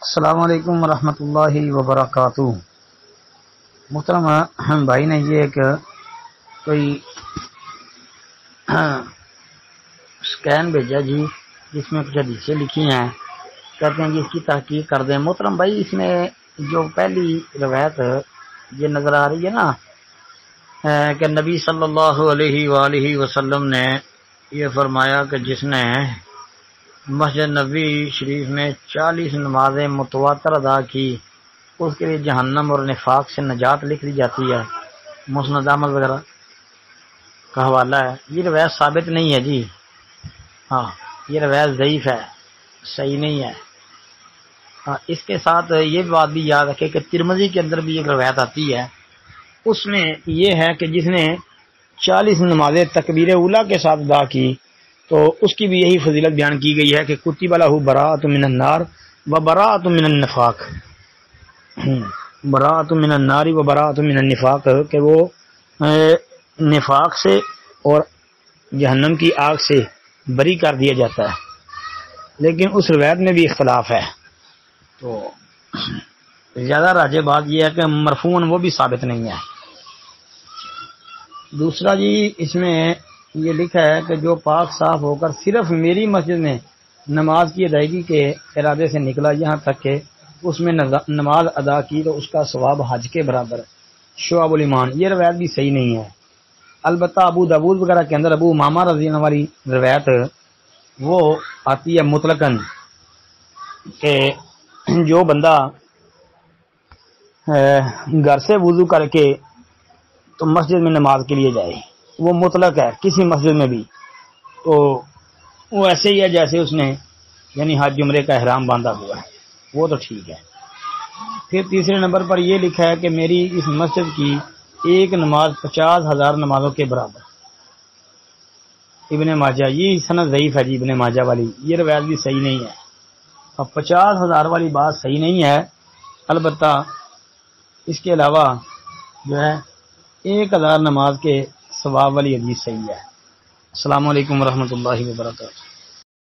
السلام علیکم ورحمۃ اللہ وبرکاتہ۔ محترم بھائی نے یہ ایک کوئی اسکین بھیجا جی، جس میں کچھ حدیثیں لکھی ہیں، کہتے ہیں جی اس کی تحقیق کر دیں۔ محترم بھائی، اس میں جو پہلی روایت یہ نظر آ رہی ہے نا کہ نبی صلی اللہ علیہ وآلہ وسلم نے یہ فرمایا کہ جس نے مسجد نبی شریف میں 40 نمازیں متواتر ادا کی اس کے لیے جہنم اور نفاق سے نجات لکھ دی جاتی ہے۔ مسند احمد وغیرہ کا حوالہ ہے۔ یہ روایت ثابت نہیں ہے جی، ہاں یہ روایت ضعیف ہے، صحیح نہیں ہے۔ ہاں، اس کے ساتھ یہ بات بھی یاد رکھے کہ ترمذی کے اندر بھی ایک روایت آتی ہے، اس میں یہ ہے کہ جس نے 40 نمازیں تکبیر اولیٰ کے ساتھ ادا کی تو اس کی بھی یہی فضیلت بیان کی گئی ہے کہ کتب لہ براءۃ من النار و براءۃ من النفاق، براءۃ من النار و براءۃ من النفاق، کہ وہ نفاق سے اور جہنم کی آگ سے بری کر دیا جاتا ہے۔ لیکن اس روایت میں بھی اختلاف ہے، تو زیادہ راجح بات یہ ہے کہ مرفوعاً وہ بھی ثابت نہیں ہے۔ دوسرا جی، اس میں یہ لکھا ہے کہ جو پاک صاف ہو کر صرف میری مسجد میں نماز کی ادائیگی کے ارادے سے نکلا، یہاں تک کہ اس میں نماز ادا کی تو اس کا ثواب حج کے برابر ہے۔ شعب الایمان، یہ روایت بھی صحیح نہیں ہے۔ البتہ ابو داؤد وغیرہ کے اندر ابو امامہ رضی اللہ عنہ والی روایت وہ آتی ہے مطلقاً کہ جو بندہ گھر سے وضو کر کے تو مسجد میں نماز کے لیے جائے، وہ مطلق ہے کسی مسجد میں بھی، تو وہ ایسے ہی ہے جیسے اس نے یعنی حج عمرے کا احرام باندھا ہوا ہے، وہ تو ٹھیک ہے۔ پھر تیسرے نمبر پر یہ لکھا ہے کہ میری اس مسجد کی ایک نماز 50,000 نمازوں کے برابر۔ ابن ماجہ، یہ سند ضعیف ہے جی، ابن ماجہ والی یہ روایت بھی صحیح نہیں ہے۔ اب 50,000 والی بات صحیح نہیں ہے، البتہ اس کے علاوہ جو ہے 1,000 نماز کے ثواب والی حدیث صحیح ہے۔ السلام علیکم ورحمۃ اللہ وبرکاتہ۔